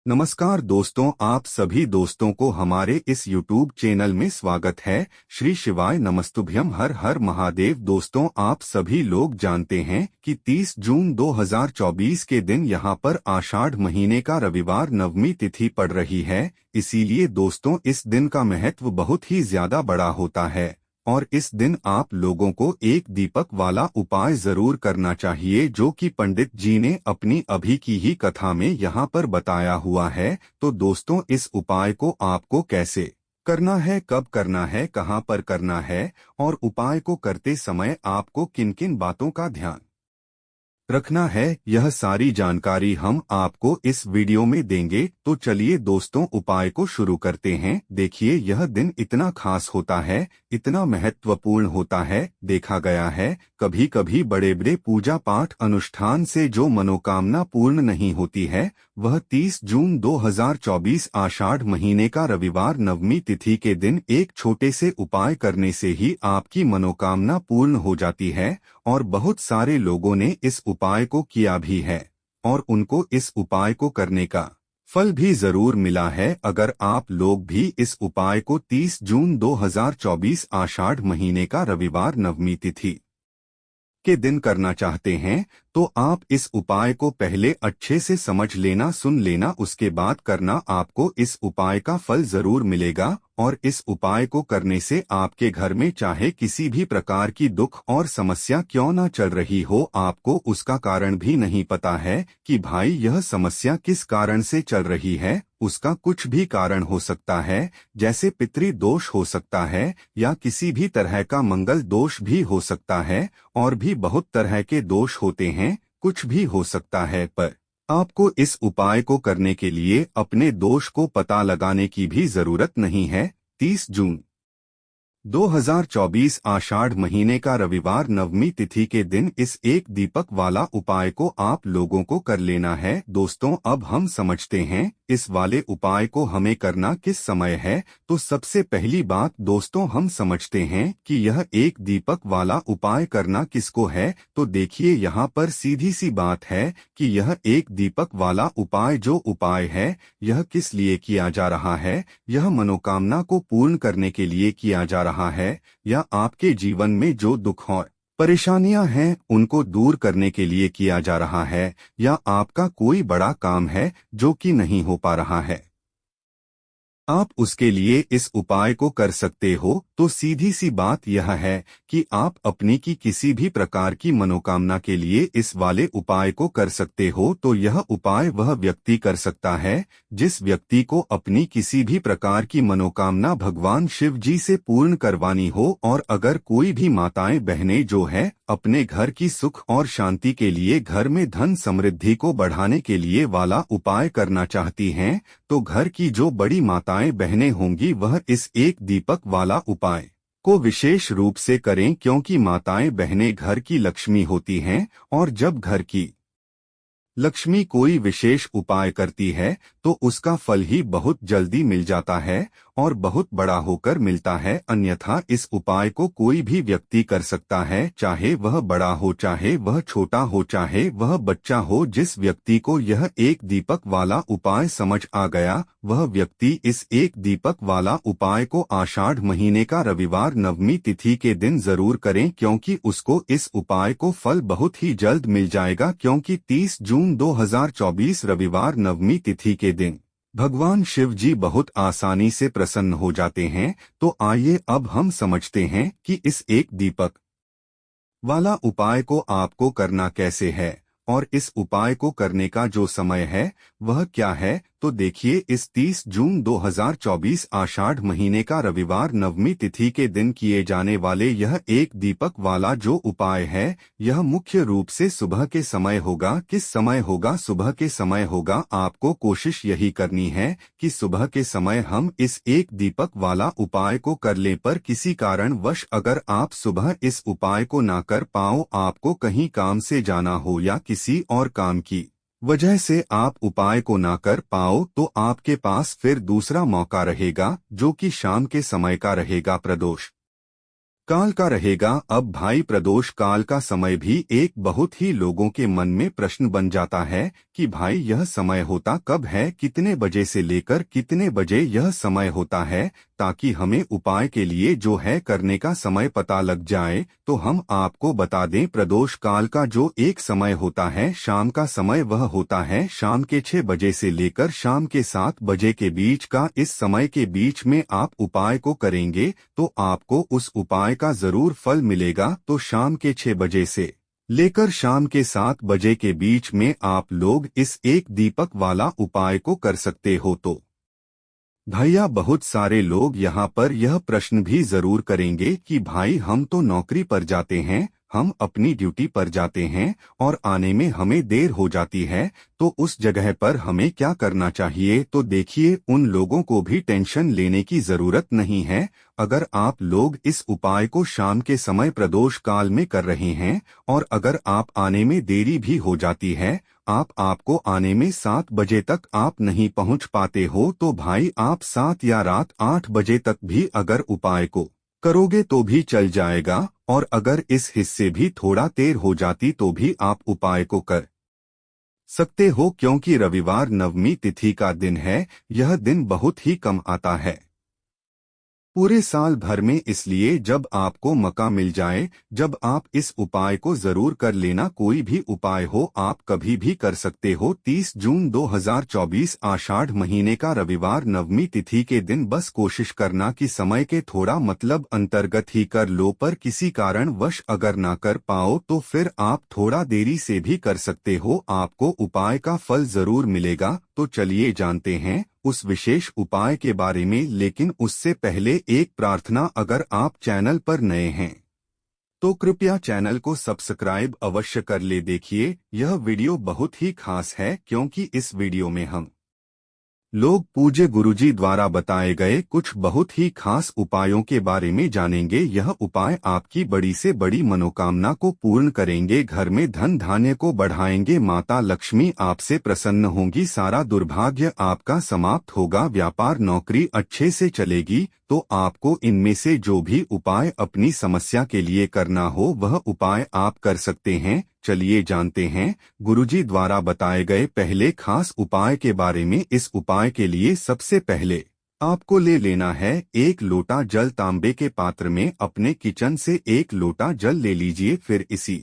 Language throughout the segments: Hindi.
नमस्कार दोस्तों, आप सभी दोस्तों को हमारे इस YouTube चैनल में स्वागत है। श्री शिवाय नमस्तुभ्यम, हर हर महादेव। दोस्तों, आप सभी लोग जानते हैं कि 30 जून 2024 के दिन यहाँ पर आषाढ़ महीने का रविवार नवमी तिथि पड़ रही है। इसीलिए दोस्तों, इस दिन का महत्व बहुत ही ज्यादा बड़ा होता है और इस दिन आप लोगों को एक दीपक वाला उपाय जरूर करना चाहिए, जो कि पंडित जी ने अपनी अभी की ही कथा में यहाँ पर बताया हुआ है। तो दोस्तों, इस उपाय को आपको कैसे करना है, कब करना है, कहाँ पर करना है और उपाय को करते समय आपको किन किन बातों का ध्यान रखना है, यह सारी जानकारी हम आपको इस वीडियो में देंगे। तो चलिए दोस्तों, उपाय को शुरू करते हैं। देखिए, यह दिन इतना खास होता है, इतना महत्वपूर्ण होता है। देखा गया है, कभी कभी बड़े बड़े पूजा पाठ अनुष्ठान से जो मनोकामना पूर्ण नहीं होती है, वह 30 जून 2024 आषाढ़ महीने का रविवार नवमी तिथि के दिन एक छोटे से उपाय करने से ही आपकी मनोकामना पूर्ण हो जाती है। और बहुत सारे लोगों ने इस उपाय को किया भी है और उनको इस उपाय को करने का फल भी जरूर मिला है। अगर आप लोग भी इस उपाय को 30 जून 2024 आषाढ़ महीने का रविवार नवमी तिथि के दिन करना चाहते हैं, तो आप इस उपाय को पहले अच्छे से समझ लेना, सुन लेना, उसके बाद करना। आपको इस उपाय का फल जरूर मिलेगा और इस उपाय को करने से आपके घर में चाहे किसी भी प्रकार की दुख और समस्या क्यों ना चल रही हो, आपको उसका कारण भी नहीं पता है कि भाई यह समस्या किस कारण से चल रही है। उसका कुछ भी कारण हो सकता है, जैसे पितृ दोष हो सकता है या किसी भी तरह का मंगल दोष भी हो सकता है, और भी बहुत तरह के दोष होते हैं, कुछ भी हो सकता है। पर आपको इस उपाय को करने के लिए अपने दोष को पता लगाने की भी जरूरत नहीं है। 30 जून 2024 आषाढ़ महीने का रविवार नवमी तिथि के दिन इस एक दीपक वाला उपाय को आप लोगों को कर लेना है। दोस्तों, अब हम समझते हैं इस वाले उपाय को हमें करना किस समय है। तो सबसे पहली बात दोस्तों, हम समझते हैं कि यह एक दीपक वाला उपाय करना किसको है। तो देखिए, यहाँ पर सीधी सी बात है कि यह एक दीपक वाला उपाय जो उपाय है, यह किस लिए किया जा रहा है। यह मनोकामना को पूर्ण करने के लिए किया जा रहा है, या आपके जीवन में जो दुख और परेशानियां हैं उनको दूर करने के लिए किया जा रहा है, या आपका कोई बड़ा काम है जो कि नहीं हो पा रहा है, आप उसके लिए इस उपाय को कर सकते हो। तो सीधी सी बात यह है कि आप अपनी की किसी भी प्रकार की मनोकामना के लिए इस वाले उपाय को कर सकते हो। तो यह उपाय वह व्यक्ति कर सकता है जिस व्यक्ति को अपनी किसी भी प्रकार की मनोकामना भगवान शिव जी से पूर्ण करवानी हो। और अगर कोई भी माताएं बहनें जो है अपने घर की सुख और शांति के लिए, घर में धन समृद्धि को बढ़ाने के लिए वाला उपाय करना चाहती हैं, तो घर की जो बड़ी माताएं बहनें होंगी वह इस एक दीपक वाला उपाय को विशेष रूप से करें, क्योंकि माताएं बहनें घर की लक्ष्मी होती हैं और जब घर की लक्ष्मी कोई विशेष उपाय करती है तो उसका फल ही बहुत जल्दी मिल जाता है और बहुत बड़ा होकर मिलता है। अन्यथा इस उपाय को कोई भी व्यक्ति कर सकता है, चाहे वह बड़ा हो, चाहे वह छोटा हो, चाहे वह बच्चा हो। जिस व्यक्ति को यह एक दीपक वाला उपाय समझ आ गया, वह व्यक्ति इस एक दीपक वाला उपाय को आषाढ़ महीने का रविवार नवमी तिथि के दिन जरूर करें, क्योंकि उसको इस उपाय को फल बहुत ही जल्द मिल जाएगा। क्योंकि 30 जून 2024 रविवार नवमी तिथि के दिन भगवान शिव जी बहुत आसानी से प्रसन्न हो जाते हैं। तो आइए अब हम समझते हैं कि इस एक दीपक वाला उपाय को आपको करना कैसे है और इस उपाय को करने का जो समय है वह क्या है। तो देखिए, इस 30 जून 2024 आषाढ़ महीने का रविवार नवमी तिथि के दिन किए जाने वाले यह एक दीपक वाला जो उपाय है, यह मुख्य रूप से सुबह के समय होगा। किस समय होगा? सुबह के समय होगा। आपको कोशिश यही करनी है कि सुबह के समय हम इस एक दीपक वाला उपाय को कर लें। पर किसी कारणवश अगर आप सुबह इस उपाय को ना कर पाओ, आपको कहीं काम से जाना हो या किसी और काम की वजह से आप उपाय को ना कर पाओ, तो आपके पास फिर दूसरा मौका रहेगा, जो कि शाम के समय का रहेगा, प्रदोष काल का रहेगा। अब भाई, प्रदोष काल का समय भी एक बहुत ही लोगों के मन में प्रश्न बन जाता है कि भाई यह समय होता कब है, कितने बजे से लेकर कितने बजे यह समय होता है, ताकि हमें उपाय के लिए जो है करने का समय पता लग जाए। तो हम आपको बता दें, प्रदोष काल का जो एक समय होता है शाम का समय, वह होता है शाम के 6 बजे से लेकर शाम के 7 बजे के बीच का। इस समय के बीच में आप उपाय को करेंगे तो आपको उस उपाय का जरूर फल मिलेगा। तो शाम के 6 बजे से लेकर शाम के 7 बजे के बीच में आप लोग इस एक दीपक वाला उपाय को कर सकते हो। तो भैया बहुत सारे लोग यहाँ पर यह प्रश्न भी जरूर करेंगे कि भाई हम तो नौकरी पर जाते हैं, हम अपनी ड्यूटी पर जाते हैं और आने में हमें देर हो जाती है, तो उस जगह पर हमें क्या करना चाहिए। तो देखिए, उन लोगों को भी टेंशन लेने की जरूरत नहीं है। अगर आप लोग इस उपाय को शाम के समय प्रदोष काल में कर रहे हैं और अगर आप आने में देरी भी हो जाती है, आपको आने में 7 बजे तक आप नहीं पहुंच पाते हो, तो भाई आप 7 या रात 8 बजे तक भी अगर उपाय को करोगे तो भी चल जाएगा। और अगर इस हिस्से भी थोड़ा देर हो जाती तो भी आप उपाय को कर सकते हो, क्योंकि रविवार नवमी तिथि का दिन है। यह दिन बहुत ही कम आता है पूरे साल भर में, इसलिए जब आपको मौका मिल जाए, जब आप इस उपाय को जरूर कर लेना। कोई भी उपाय हो आप कभी भी कर सकते हो। 30 जून 2024 आषाढ़ महीने का रविवार नवमी तिथि के दिन बस कोशिश करना कि समय के थोड़ा मतलब अंतर्गत ही कर लो, पर किसी कारणवश अगर ना कर पाओ तो फिर आप थोड़ा देरी से भी कर सकते हो, आपको उपाय का फल जरूर मिलेगा। तो चलिए जानते हैं उस विशेष उपाय के बारे में, लेकिन उससे पहले एक प्रार्थना, अगर आप चैनल पर नए हैं तो कृपया चैनल को सब्सक्राइब अवश्य कर ले। देखिए, यह वीडियो बहुत ही खास है क्योंकि इस वीडियो में हम लोग पूज्य गुरुजी द्वारा बताए गए कुछ बहुत ही खास उपायों के बारे में जानेंगे। यह उपाय आपकी बड़ी से बड़ी मनोकामना को पूर्ण करेंगे, घर में धन धान्य को बढ़ाएंगे, माता लक्ष्मी आपसे प्रसन्न होंगी, सारा दुर्भाग्य आपका समाप्त होगा, व्यापार नौकरी अच्छे से चलेगी। तो आपको इनमें से जो भी उपाय अपनी समस्या के लिए करना हो वह उपाय आप कर सकते हैं। चलिए जानते हैं गुरुजी द्वारा बताए गए पहले खास उपाय के बारे में। इस उपाय के लिए सबसे पहले आपको ले लेना है 1 लोटा जल। तांबे के पात्र में अपने किचन से 1 लोटा जल ले लीजिए। फिर इसी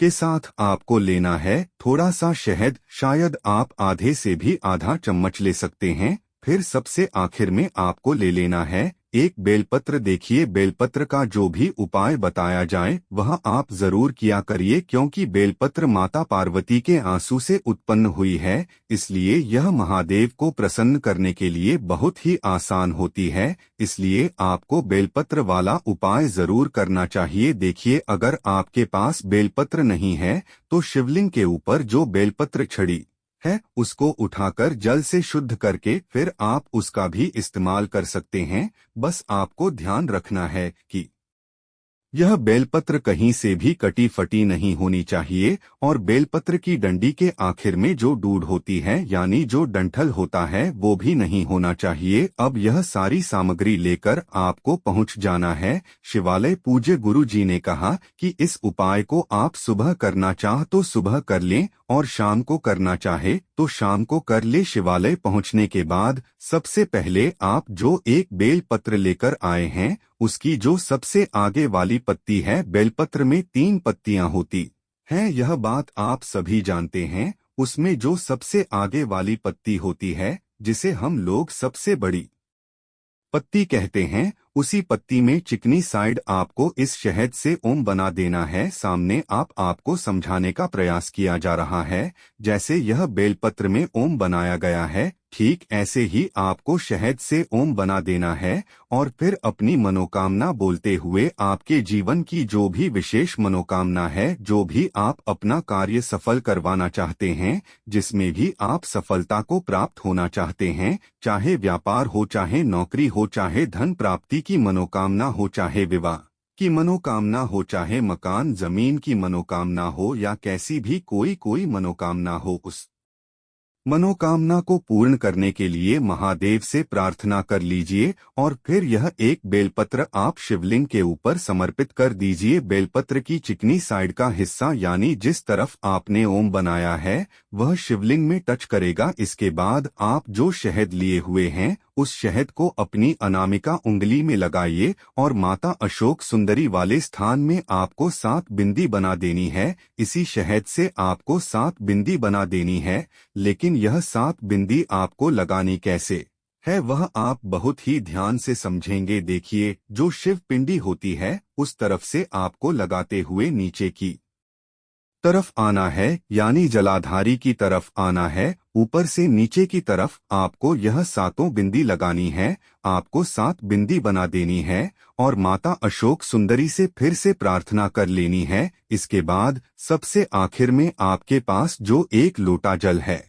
के साथ आपको लेना है थोड़ा सा शहद, शायद आप आधे से भी आधा चम्मच ले सकते हैं। फिर सबसे आखिर में आपको ले लेना है 1 बेलपत्र। देखिए, बेलपत्र का जो भी उपाय बताया जाए वह आप जरूर किया करिए, क्योंकि बेलपत्र माता पार्वती के आंसू से उत्पन्न हुई है, इसलिए यह महादेव को प्रसन्न करने के लिए बहुत ही आसान होती है। इसलिए आपको बेलपत्र वाला उपाय जरूर करना चाहिए। देखिए, अगर आपके पास बेलपत्र नहीं है तो शिवलिंग के ऊपर जो बेलपत्र छड़ी है उसको उठाकर जल से शुद्ध करके फिर आप उसका भी इस्तेमाल कर सकते हैं। बस आपको ध्यान रखना है कि यह बेलपत्र कहीं से भी कटी फटी नहीं होनी चाहिए और बेलपत्र की डंडी के आखिर में जो डूड होती है यानी जो डंठल होता है वो भी नहीं होना चाहिए। अब यह सारी सामग्री लेकर आपको पहुंच जाना है शिवालय। पूज्य गुरु जी ने कहा कि इस उपाय को आप सुबह करना चाह तो सुबह कर लें और शाम को करना चाहे तो शाम को कर ले। शिवालय पहुंचने के बाद सबसे पहले आप जो एक बेल पत्र लेकर आए हैं उसकी जो सबसे आगे वाली पत्ती है, बेलपत्र में 3 पत्तियां होती हैं, यह बात आप सभी जानते हैं। उसमें जो सबसे आगे वाली पत्ती होती है जिसे हम लोग सबसे बड़ी पत्ती कहते हैं, उसी पत्ती में चिकनी साइड आपको इस शहद से ओम बना देना है। सामने आपको समझाने का प्रयास किया जा रहा है, जैसे यह बेलपत्र में ओम बनाया गया है ठीक ऐसे ही आपको शहद से ओम बना देना है और फिर अपनी मनोकामना बोलते हुए आपके जीवन की जो भी विशेष मनोकामना है, जो भी आप अपना कार्य सफल करवाना चाहते हैं, जिसमें भी आप सफलता को प्राप्त होना चाहते हैं, चाहे व्यापार हो, चाहे नौकरी हो, चाहे धन प्राप्ति की मनोकामना हो, चाहे विवाह की मनोकामना हो, चाहे मकान जमीन की मनोकामना हो या कैसी भी कोई मनोकामना हो, उस मनोकामना को पूर्ण करने के लिए महादेव से प्रार्थना कर लीजिए और फिर यह एक बेलपत्र आप शिवलिंग के ऊपर समर्पित कर दीजिए। बेलपत्र की चिकनी साइड का हिस्सा यानी जिस तरफ आपने ओम बनाया है वह शिवलिंग में टच करेगा। इसके बाद आप जो शहद लिए हुए हैं उस शहद को अपनी अनामिका उंगली में लगाइए और माता अशोक सुंदरी वाले स्थान में आपको 7 बिंदी बना देनी है। इसी शहद से आपको 7 बिंदी बना देनी है, लेकिन यह 7 बिंदी आपको लगानी कैसे है वह आप बहुत ही ध्यान से समझेंगे। देखिए, जो शिव पिंडी होती है उस तरफ से आपको लगाते हुए नीचे की तरफ आना है, यानी जलाधारी की तरफ आना है। ऊपर से नीचे की तरफ आपको यह 7 बिंदी लगानी है। आपको 7 बिंदी बना देनी है और माता अशोक सुंदरी से फिर से प्रार्थना कर लेनी है। इसके बाद सबसे आखिर में आपके पास जो एक लोटा जल है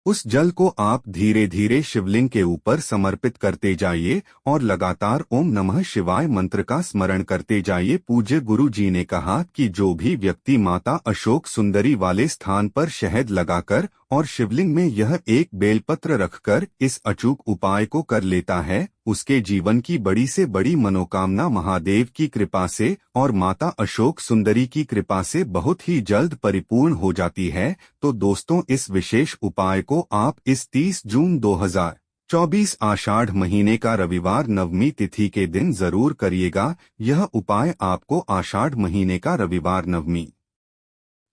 उस जल को आप धीरे धीरे शिवलिंग के ऊपर समर्पित करते जाइए और लगातार ओम नमः शिवाय मंत्र का स्मरण करते जाइए। पूज्य गुरु जी ने कहा कि जो भी व्यक्ति माता अशोक सुंदरी वाले स्थान पर शहद लगाकर और शिवलिंग में यह एक बेलपत्र रखकर इस अचूक उपाय को कर लेता है, उसके जीवन की बड़ी से बड़ी मनोकामना महादेव की कृपा से और माता अशोक सुंदरी की कृपा से बहुत ही जल्द परिपूर्ण हो जाती है। तो दोस्तों, इस विशेष उपाय को आप इस 30 जून 2024 आषाढ़ महीने का रविवार नवमी तिथि के दिन जरूर करिएगा। यह उपाय आपको आषाढ़ महीने का रविवार नवमी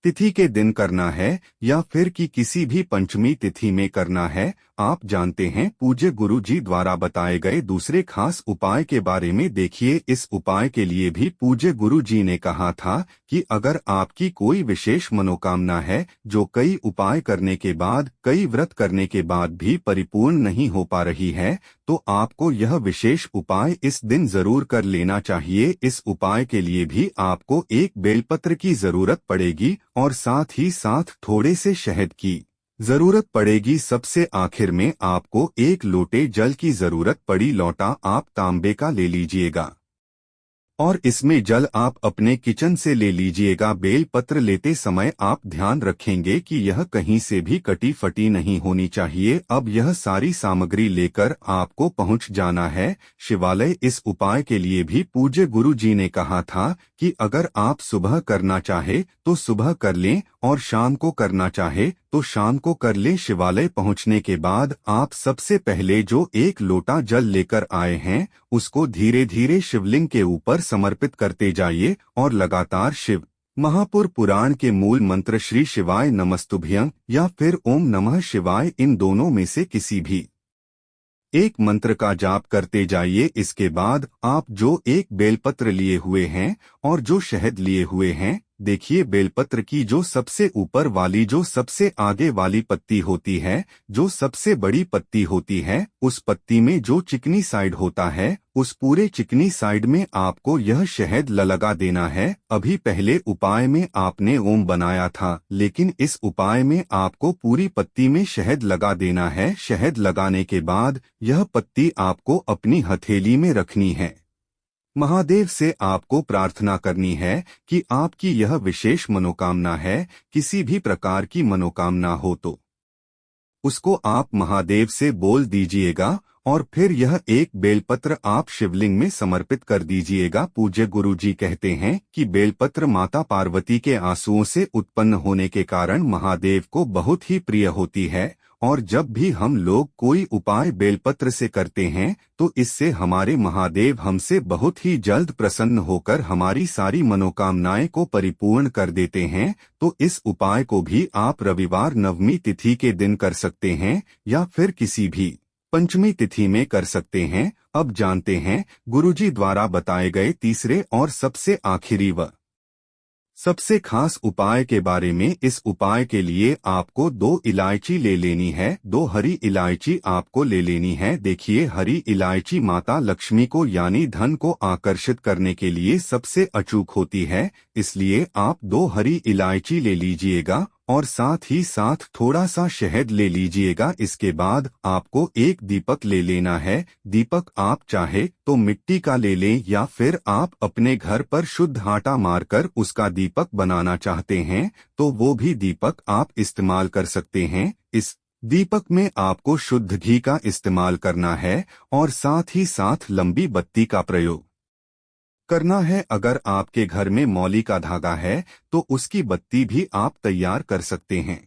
तिथि के दिन करना है या फिर कि किसी भी पंचमी तिथि में करना है। आप जानते हैं पूज्य गुरु जी द्वारा बताए गए दूसरे खास उपाय के बारे में। देखिए, इस उपाय के लिए भी पूज्य गुरु जी ने कहा था कि अगर आपकी कोई विशेष मनोकामना है जो कई उपाय करने के बाद, कई व्रत करने के बाद भी परिपूर्ण नहीं हो पा रही है, तो आपको यह विशेष उपाय इस दिन जरूर कर लेना चाहिए। इस उपाय के लिए भी आपको एक बेलपत्र की जरूरत पड़ेगी और साथ ही साथ थोड़े से शहद की जरूरत पड़ेगी। सबसे आखिर में आपको एक लोटे जल की जरूरत पड़ी। लोटा आप तांबे का ले लीजिएगा और इसमें जल आप अपने किचन से ले लीजिएगा। बेल पत्र लेते समय आप ध्यान रखेंगे कि यह कहीं से भी कटी फटी नहीं होनी चाहिए। अब यह सारी सामग्री लेकर आपको पहुंच जाना है शिवालय। इस उपाय के लिए भी पूज्य गुरु जी ने कहा था कि अगर आप सुबह करना चाहे तो सुबह कर लें और शाम को करना चाहे तो शाम को कर लें। शिवालय पहुंचने के बाद आप सबसे पहले जो एक लोटा जल लेकर आए हैं उसको धीरे धीरे शिवलिंग के ऊपर समर्पित करते जाइए और लगातार शिव महापुर पुराण के मूल मंत्र श्री शिवाय नमस्तुभ्यं या फिर ओम नमः शिवाय, इन दोनों में से किसी भी एक मंत्र का जाप करते जाइए। इसके बाद आप जो एक बेलपत्र लिए हुए हैं और जो शहद लिए हुए हैं, देखिए बेलपत्र की जो सबसे ऊपर वाली, जो सबसे आगे वाली पत्ती होती है, जो सबसे बड़ी पत्ती होती है, उस पत्ती में जो चिकनी साइड होता है उस पूरे चिकनी साइड में आपको यह शहद लगा देना है। अभी पहले उपाय में आपने ओम बनाया था, लेकिन इस उपाय में आपको पूरी पत्ती में शहद लगा देना है। शहद लगाने के बाद यह पत्ती आपको अपनी हथेली में रखनी है। महादेव से आपको प्रार्थना करनी है कि आपकी यह विशेष मनोकामना है, किसी भी प्रकार की मनोकामना हो तो उसको आप महादेव से बोल दीजिएगा और फिर यह एक बेलपत्र आप शिवलिंग में समर्पित कर दीजिएगा। पूज्य गुरु जी कहते हैं कि बेलपत्र माता पार्वती के आंसुओं से उत्पन्न होने के कारण महादेव को बहुत ही प्रिय होती है और जब भी हम लोग कोई उपाय बेलपत्र से करते हैं तो इससे हमारे महादेव हमसे बहुत ही जल्द प्रसन्न होकर हमारी सारी मनोकामनाएं को परिपूर्ण कर देते हैं। तो इस उपाय को भी आप रविवार नवमी तिथि के दिन कर सकते हैं या फिर किसी भी पंचमी तिथि में कर सकते हैं। अब जानते हैं गुरुजी द्वारा बताए गए तीसरे और सबसे आखिरी व सबसे खास उपाय के बारे में। इस उपाय के लिए आपको 2 इलायची ले लेनी है, 2 हरी इलायची आपको ले लेनी है। देखिए, हरी इलायची माता लक्ष्मी को यानी धन को आकर्षित करने के लिए सबसे अचूक होती है, इसलिए आप 2 हरी इलायची ले लीजिएगा और साथ ही साथ थोड़ा सा शहद ले लीजिएगा। इसके बाद आपको एक दीपक ले लेना है। दीपक आप चाहे तो मिट्टी का ले लें या फिर आप अपने घर पर शुद्ध आटा मारकर उसका दीपक बनाना चाहते हैं तो वो भी दीपक आप इस्तेमाल कर सकते हैं। इस दीपक में आपको शुद्ध घी का इस्तेमाल करना है और साथ ही साथ लंबी बत्ती का प्रयोग करना है। अगर आपके घर में मौली का धागा है तो उसकी बत्ती भी आप तैयार कर सकते हैं,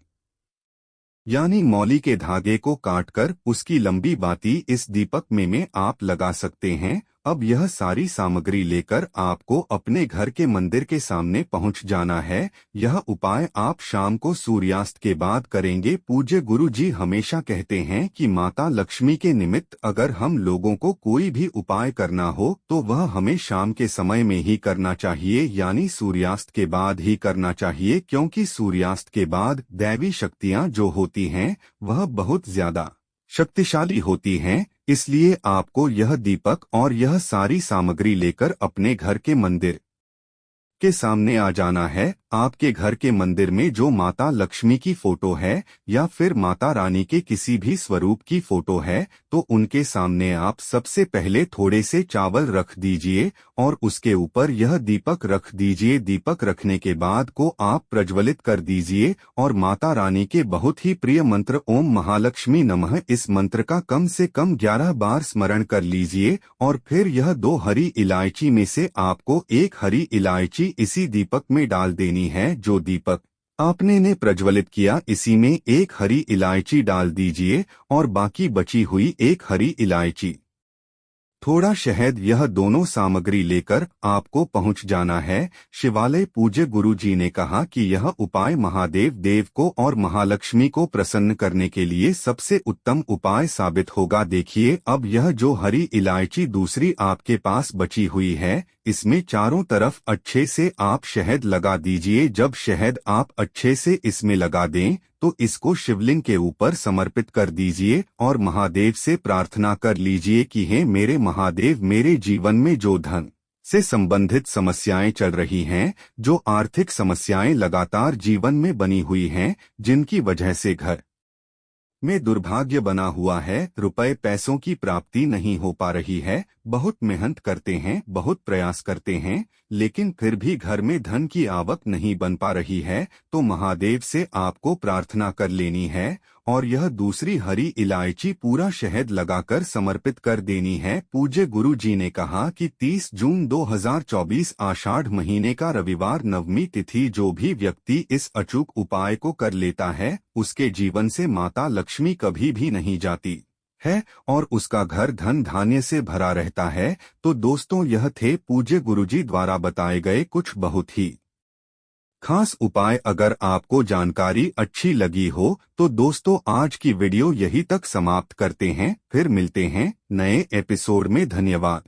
यानी मौली के धागे को काटकर उसकी लंबी बाती इस दीपक में आप लगा सकते हैं। अब यह सारी सामग्री लेकर आपको अपने घर के मंदिर के सामने पहुंच जाना है। यह उपाय आप शाम को सूर्यास्त के बाद करेंगे। पूज्य गुरु जी हमेशा कहते हैं कि माता लक्ष्मी के निमित्त अगर हम लोगों को कोई भी उपाय करना हो तो वह हमें शाम के समय में ही करना चाहिए, यानी सूर्यास्त के बाद ही करना चाहिए, क्योंकि सूर्यास्त के बाद दैवी शक्तियां जो होती हैं वह बहुत ज्यादा शक्तिशाली होती हैं। इसलिए आपको यह दीपक और यह सारी सामग्री लेकर अपने घर के मंदिर के सामने आ जाना है। आपके घर के मंदिर में जो माता लक्ष्मी की फोटो है या फिर माता रानी के किसी भी स्वरूप की फोटो है तो उनके सामने आप सबसे पहले थोड़े से चावल रख दीजिए और उसके ऊपर यह दीपक रख दीजिए। दीपक रखने के बाद को आप प्रज्वलित कर दीजिए और माता रानी के बहुत ही प्रिय मंत्र ओम महालक्ष्मी नमः, इस मंत्र का कम से कम 11 बार स्मरण कर लीजिए। और फिर यह 2 हरी इलायची में से आपको एक हरी इलायची इसी दीपक में डाल देनी है। जो दीपक आपने ने प्रज्वलित किया इसी में एक हरी इलायची डाल दीजिए और बाकी बची हुई एक हरी इलायची, थोड़ा शहद, यह दोनों सामग्री लेकर आपको पहुंच जाना है शिवालय। पूज्य गुरु जी ने कहा कि यह उपाय महादेव देव को और महालक्ष्मी को प्रसन्न करने के लिए सबसे उत्तम उपाय साबित होगा। देखिए अब यह जो हरी इलायची दूसरी आपके पास बची हुई है इसमें चारों तरफ अच्छे से आप शहद लगा दीजिए। जब शहद आप अच्छे से इसमें लगा दें तो इसको शिवलिंग के ऊपर समर्पित कर दीजिए और महादेव से प्रार्थना कर लीजिए कि हे मेरे महादेव, मेरे जीवन में जो धन से संबंधित समस्याएं चल रही हैं, जो आर्थिक समस्याएं लगातार जीवन में बनी हुई हैं, जिनकी वजह से घर में दुर्भाग्य बना हुआ है, रुपए पैसों की प्राप्ति नहीं हो पा रही है, बहुत मेहनत करते हैं, बहुत प्रयास करते हैं, लेकिन फिर भी घर में धन की आवक नहीं बन पा रही है, तो महादेव से आपको प्रार्थना कर लेनी है और यह दूसरी हरी इलायची पूरा शहद लगाकर समर्पित कर देनी है। पूज्य गुरु जी ने कहा कि 30 जून 2024 आषाढ़ महीने का रविवार नवमी तिथि जो भी व्यक्ति इस अचूक उपाय को कर लेता है उसके जीवन से माता लक्ष्मी कभी भी नहीं जाती है और उसका घर धन धान्य से भरा रहता है। तो दोस्तों यह थे पूज्य गुरुजी द्वारा बताए गए कुछ बहुत ही खास उपाय। अगर आपको जानकारी अच्छी लगी हो तो दोस्तों आज की वीडियो यहीं तक समाप्त करते हैं, फिर मिलते हैं नए एपिसोड में। धन्यवाद।